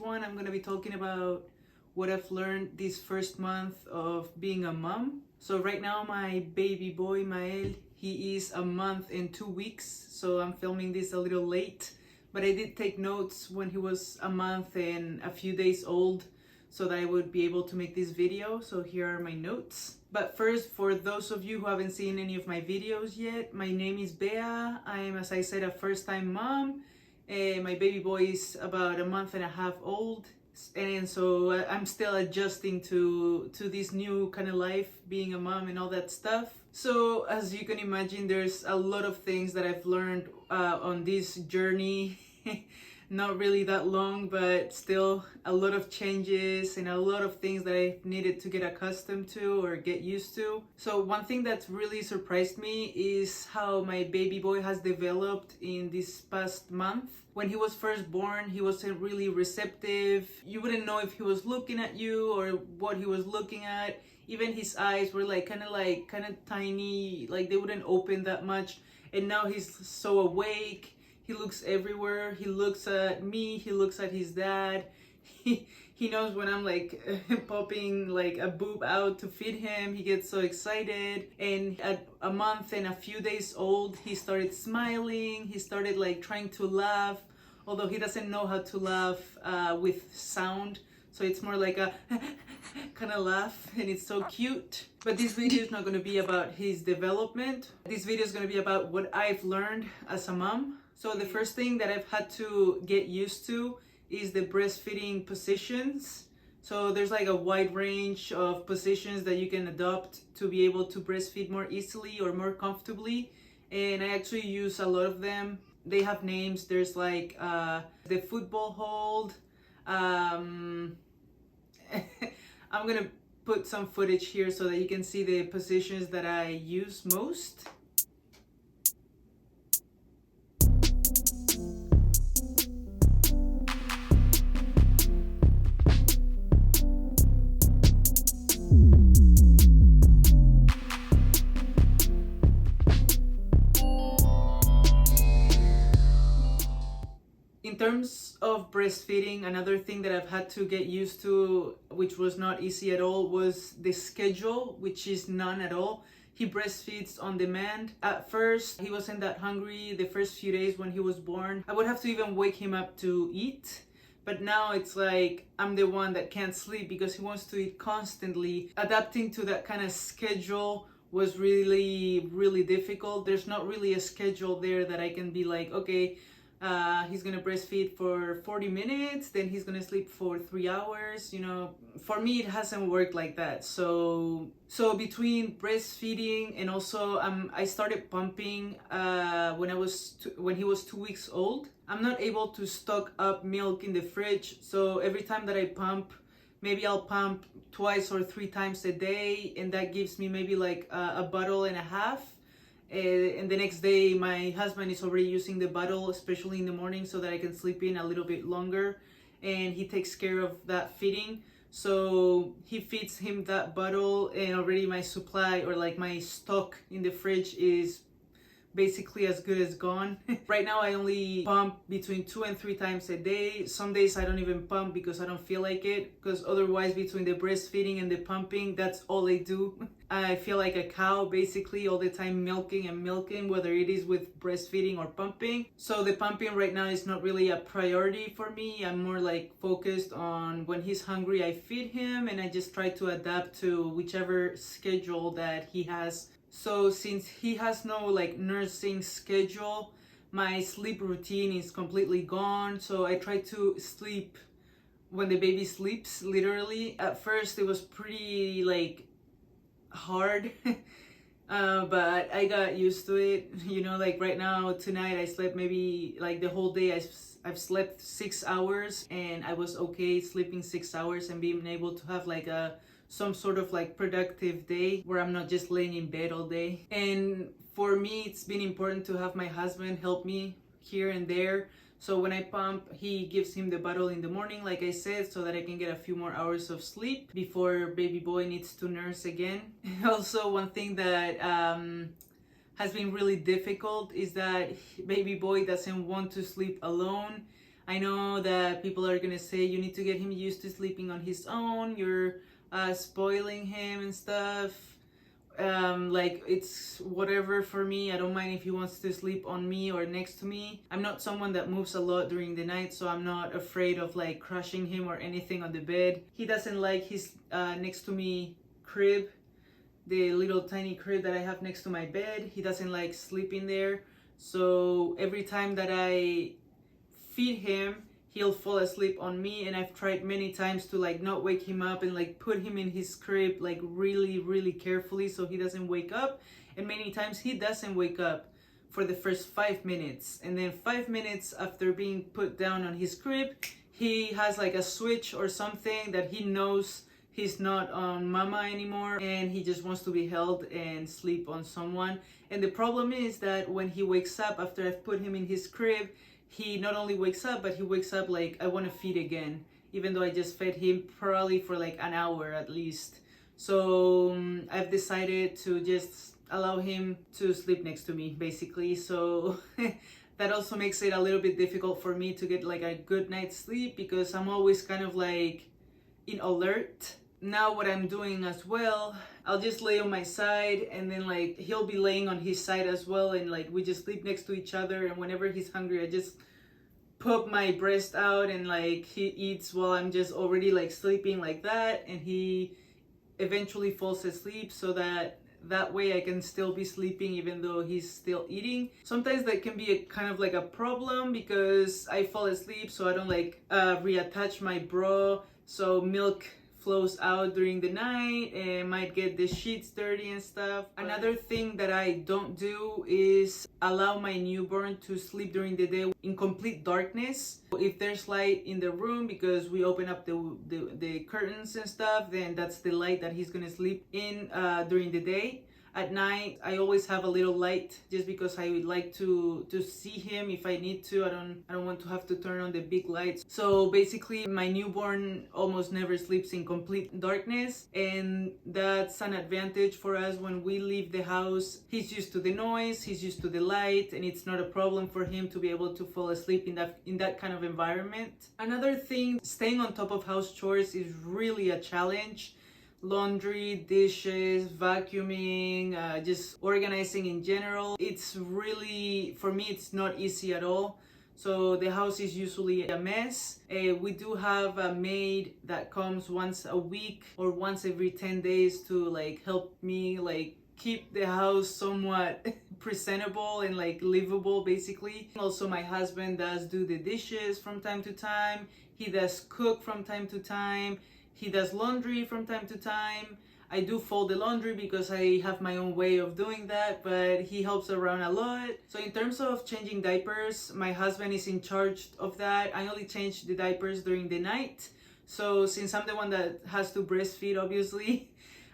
one, I'm gonna be talking about what I've learned this first month of being a mom. So right now my baby boy, MAＥL, he is a month and 2 weeks, so I'm filming this a little late. But I did take notes when he was a month and a few days old so that I would be able to make this video. So here are my notes. But first, for those of you who haven't seen any of my videos yet, my name is Bea. I am, as I said, a first-time mom. My baby boy is about a month and a half old. And so I'm still adjusting to this new kind of life, being a mom and all that stuff. So as you can imagine, there's a lot of things that I've learned on this journey. Not really that long, but still a lot of changes and a lot of things that I needed to get accustomed to or get used to. So one thing that's really surprised me is how my baby boy has developed in this past month. When he was first born, he wasn't really receptive. You wouldn't know if he was looking at you or what he was looking at. Even his eyes were kind of tiny, like they wouldn't open that much. And now he's so awake. He looks everywhere. He looks at me. He looks at his dad. He knows when I'm popping like a boob out to feed him. He gets so excited. And at a month and a few days old, he started smiling. He started trying to laugh, although he doesn't know how to laugh with sound. So it's more like a kind of laugh, and it's so cute. But this video is not going to be about his development. This video is going to be about what I've learned as a mom. So the first thing that I've had to get used to is the breastfeeding positions. So there's a wide range of positions that you can adopt to be able to breastfeed more easily or more comfortably. And I actually use a lot of them. They have names. There's the football hold. I'm gonna put some footage here so that you can see the positions that I use most. In terms of breastfeeding, another thing that I've had to get used to, which was not easy at all, was the schedule, which is none at all. He breastfeeds on demand. At first, he wasn't that hungry the first few days when he was born. I would have to even wake him up to eat. But now it's I'm the one that can't sleep because he wants to eat constantly. Adapting to that kind of schedule was really, really difficult. There's not really a schedule there that I can be okay, he's gonna breastfeed for 40 minutes, then he's gonna sleep for 3 hours. For me, it hasn't worked like that. So between breastfeeding and also I started pumping when he was 2 weeks old. I'm not able to stock up milk in the fridge, so every time that I pump, maybe I'll pump 2 or 3 times a day, and that gives me maybe a bottle and a half. And the next day my husband is already using the bottle, especially in the morning, so that I can sleep in a little bit longer, and he takes care of that feeding. So he feeds him that bottle, and already my supply or my stock in the fridge is basically as good as gone. Right now I only pump between 2 and 3 times a day. Some days I don't even pump because I don't feel like it, because otherwise between the breastfeeding and the pumping, that's all I do. I feel like a cow basically all the time, milking and milking, whether it is with breastfeeding or pumping. So the pumping right now is not really a priority for me. I'm more focused on when he's hungry, I feed him, and I just try to adapt to whichever schedule that he has. So since he has no nursing schedule, my sleep routine is completely gone. So I try to sleep when the baby sleeps, literally. At first it was pretty hard, but I got used to it. Right now, tonight I slept maybe the whole day. I've slept 6 hours, and I was okay sleeping 6 hours and being able to have some sort of productive day where I'm not just laying in bed all day. And for me, it's been important to have my husband help me here and there. So when I pump, he gives him the bottle in the morning, like I said, so that I can get a few more hours of sleep before baby boy needs to nurse again. Also, one thing that has been really difficult is that baby boy doesn't want to sleep alone. I know that people are gonna say you need to get him used to sleeping on his own, you're spoiling him and stuff. Like, it's whatever for me. I don't mind if he wants to sleep on me or next to me. I'm not someone that moves a lot during the night, so I'm not afraid of like crushing him or anything on the bed. He doesn't like his next to me crib, the little tiny crib that I have next to my bed. He doesn't like sleeping there, so every time that I feed him, he'll fall asleep on me. And I've tried many times to like not wake him up and like put him in his crib like really carefully so he doesn't wake up. And many times he doesn't wake up for the first 5 minutes, and then 5 minutes after being put down on his crib, he has like a switch or something that he knows he's not on mama anymore, and he just wants to be held and sleep on someone. And the problem is that when he wakes up after I've put him in his crib, he not only wakes up, but he wakes up like, I want to feed again, even though I just fed him probably for like an hour at least. So I've decided to just allow him to sleep next to me, basically. So that also makes it a little bit difficult for me to get like a good night's sleep, because I'm always kind of like in alert. Now what I'm doing as well, I'll just lay on my side, and then like he'll be laying on his side as well, and like we just sleep next to each other. And whenever he's hungry, I just pop my breast out and like he eats while I'm just already like sleeping like that, and he eventually falls asleep, so that way I can still be sleeping even though he's still eating. Sometimes that can be a kind of like a problem because I fall asleep, so I don't like reattach my bra, so milk flows out during the night and might get the sheets dirty and stuff. Another thing that I don't do is allow my newborn to sleep during the day in complete darkness. If there's light in the room, because we open up the curtains and stuff, then that's the light that he's gonna sleep in during the day. At night, I always have a little light just because I would like to see him if I need to. I don't want to have to turn on the big lights. So basically, my newborn almost never sleeps in complete darkness, and that's an advantage for us when we leave the house. He's used to the noise, he's used to the light, and it's not a problem for him to be able to fall asleep in that kind of environment. Another thing, staying on top of house chores is really a challenge. Laundry, dishes, vacuuming, just organizing in general. It's really, for me, it's not easy at all. So the house is usually a mess. We do have a maid that comes once a week or once every 10 days to like help me like keep the house somewhat presentable and like livable, basically. Also, my husband does do the dishes from time to time. He does cook from time to time. He does laundry from time to time. I do fold the laundry because I have my own way of doing that, but he helps around a lot. So in terms of changing diapers, my husband is in charge of that. I only change the diapers during the night. So since I'm the one that has to breastfeed, obviously,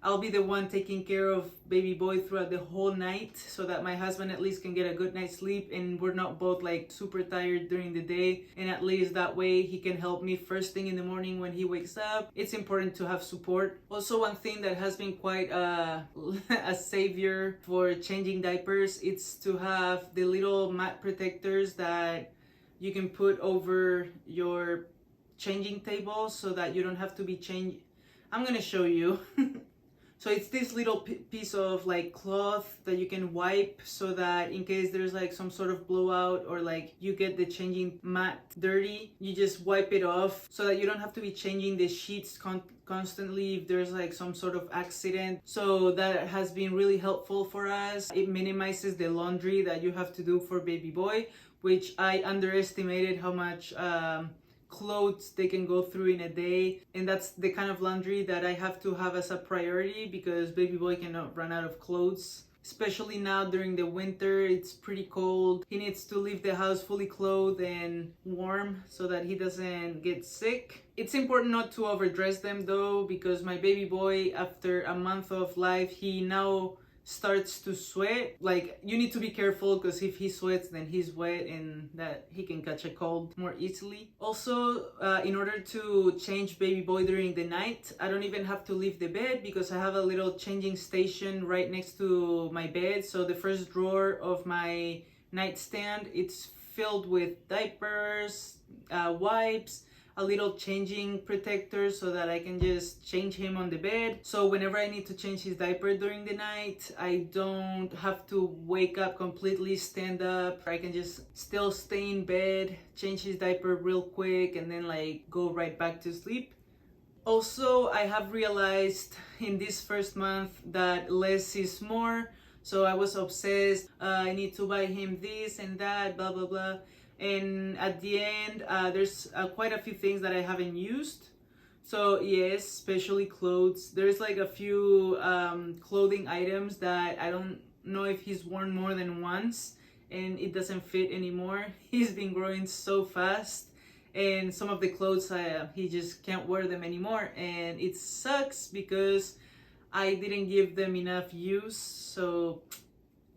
I'll be the one taking care of baby boy throughout the whole night, so that my husband at least can get a good night's sleep and we're not both like super tired during the day. And at least that way he can help me first thing in the morning when he wakes up. It's important to have support. Also, one thing that has been quite a savior for changing diapers, it's to have the little mat protectors that you can put over your changing table so that you don't have to be changing. I'm gonna show you. So it's this little piece of like cloth that you can wipe, so that in case there's like some sort of blowout or like you get the changing mat dirty, you just wipe it off so that you don't have to be changing the sheets constantly if there's like some sort of accident. So that has been really helpful for us. It minimizes the laundry that you have to do for baby boy, which I underestimated how much clothes they can go through in a day, and that's the kind of laundry that I have to have as a priority because baby boy cannot run out of clothes. Especially now during the winter, it's pretty cold. He needs to leave the house fully clothed and warm so that he doesn't get sick. It's important not to overdress them though, because my baby boy, after a month of life, he now starts to sweat. Like, you need to be careful because if he sweats, then he's wet and that he can catch a cold more easily. Also, in order to change baby boy during the night, I don't even have to leave the bed because I have a little changing station right next to my bed. So the first drawer of my nightstand, it's filled with diapers, wipes, a little changing protector so that I can just change him on the bed. So whenever I need to change his diaper during the night, I don't have to wake up completely, stand up. I can just still stay in bed, change his diaper real quick, and then like go right back to sleep. Also, I have realized in this first month that less is more. So I was obsessed. I need to buy him this and that, blah, blah, blah. And at the end, there's quite a few things that I haven't used. So yes, especially clothes. There's like a few clothing items that I don't know if he's worn more than once and it doesn't fit anymore. He's been growing so fast, and some of the clothes he just can't wear them anymore, and it sucks because I didn't give them enough use. So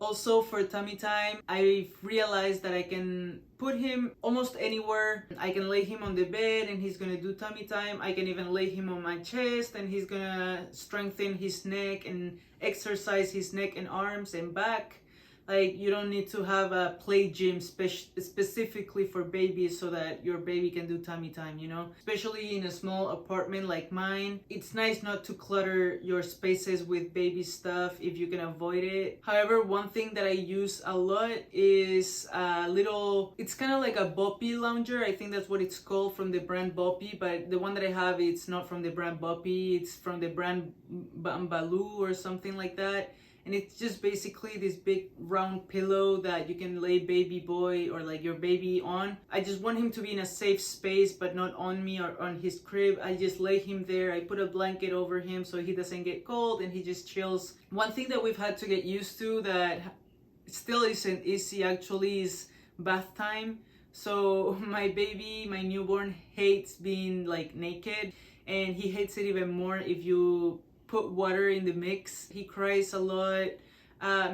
also for tummy time, I've realized that I can put him almost anywhere. I can lay him on the bed and he's gonna do tummy time. I can even lay him on my chest and he's gonna strengthen his neck and exercise his neck and arms and back. Like, you don't need to have a play gym specifically for babies so that your baby can do tummy time, you know? Especially in a small apartment like mine. It's nice not to clutter your spaces with baby stuff if you can avoid it. However, one thing that I use a lot is a little, it's kind of like a boppy lounger. I think that's what it's called, from the brand Boppy, but the one that I have, it's not from the brand Boppy. It's from the brand Bambaloo or something like that. And it's just basically this big round pillow that you can lay baby boy or like your baby on. I just want him to be in a safe space, but not on me or on his crib. I just lay him there. I put a blanket over him so he doesn't get cold and he just chills. One thing that we've had to get used to that still isn't easy actually is bath time. So my baby, my newborn, hates being like naked, and he hates it even more if you put water in the mix. He cries a lot.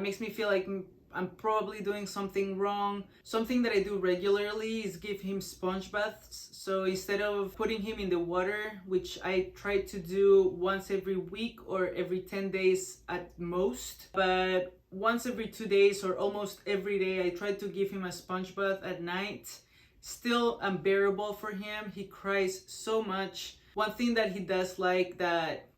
Makes me feel like I'm probably doing something wrong. Something that I do regularly is give him sponge baths. So instead of putting him in the water, which I try to do once every week or every 10 days at most, but once every 2 days or almost every day, I try to give him a sponge bath at night. Still unbearable for him. He cries so much. One thing that he does like that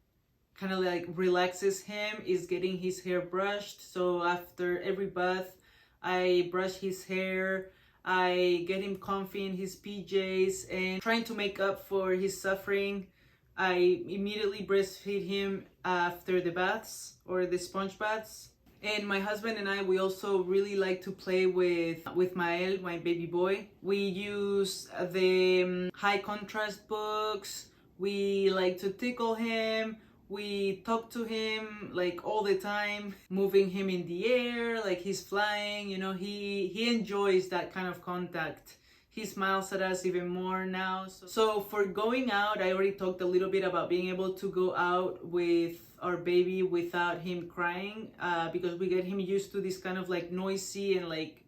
kind of like relaxes him is getting his hair brushed. So after every bath, I brush his hair, I get him comfy in his PJs, and trying to make up for his suffering, I immediately breastfeed him after the baths or the sponge baths. And my husband and I, we also really like to play with MAＥL, my baby boy. We use the high contrast books. We like to tickle him. We talk to him like all the time, moving him in the air like he's flying. You know, he enjoys that kind of contact. He smiles at us even more now. So for going out, I already talked a little bit about being able to go out with our baby without him crying, because we get him used to this kind of like noisy and like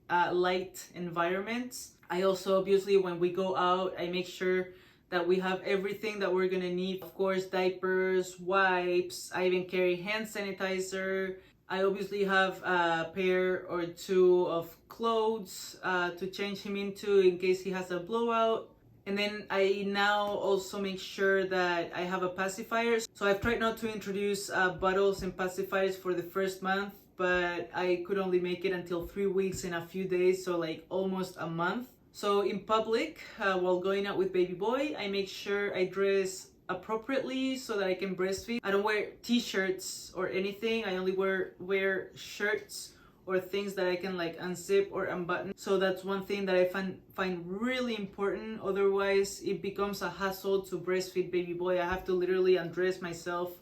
light environments. I also, obviously, when we go out, I make sure that we have everything that we're gonna need. Of course, diapers, wipes. I even carry hand sanitizer. I obviously have a pair or two of clothes to change him into in case he has a blowout. And then I now also make sure that I have a pacifier. So I've tried not to introduce bottles and pacifiers for the first month, but I could only make it until 3 weeks and a few days, so like almost a month. So in public, while going out with baby boy, I make sure I dress appropriately so that I can breastfeed. I don't wear t-shirts or anything. I only wear shirts or things that I can like unzip or unbutton. So that's one thing that I find really important. Otherwise, it becomes a hassle to breastfeed baby boy. I have to literally undress myself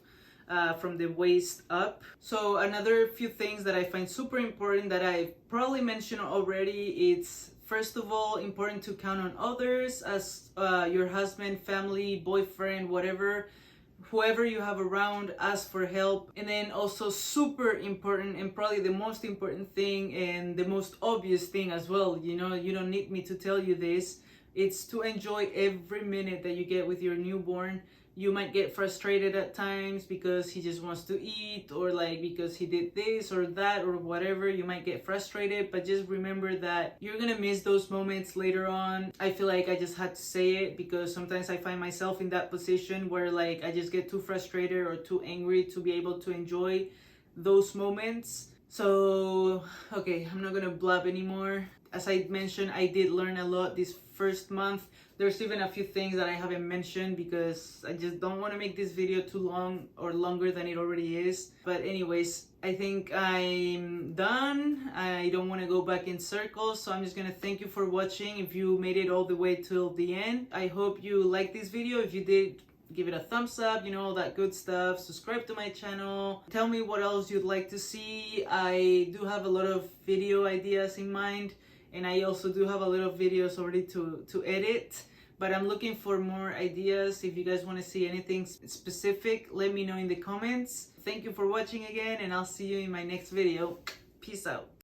from the waist up. So another few things that I find super important that I probably mentioned already, it's first of all important to count on others, as your husband, family, boyfriend, whatever, whoever you have around, ask for help. And then also super important, and probably the most important thing and the most obvious thing as well, you know, you don't need me to tell you this, It's to enjoy every minute that you get with your newborn. You might get frustrated at times because he just wants to eat, or like because he did this or that or whatever. You might get frustrated, but just remember that you're gonna miss those moments later on. I feel like I just had to say it because sometimes I find myself in that position where like I just get too frustrated or too angry to be able to enjoy those moments. So okay, I'm not gonna blab anymore. As I mentioned, I did learn a lot this first month. There's even a few things that I haven't mentioned because I just don't want to make this video too long or longer than it already is. But anyways, I think I'm done. I don't want to go back in circles, so I'm just gonna thank you for watching. If you made it all the way till the end, I hope you liked this video. If you did, give it a thumbs up, you know, all that good stuff. Subscribe to my channel. Tell me what else you'd like to see. I do have a lot of video ideas in mind, and I also do have a lot of videos already to edit, but I'm looking for more ideas. If you guys want to see anything specific, let me know in the comments. Thank you for watching again, and I'll see you in my next video. Peace out.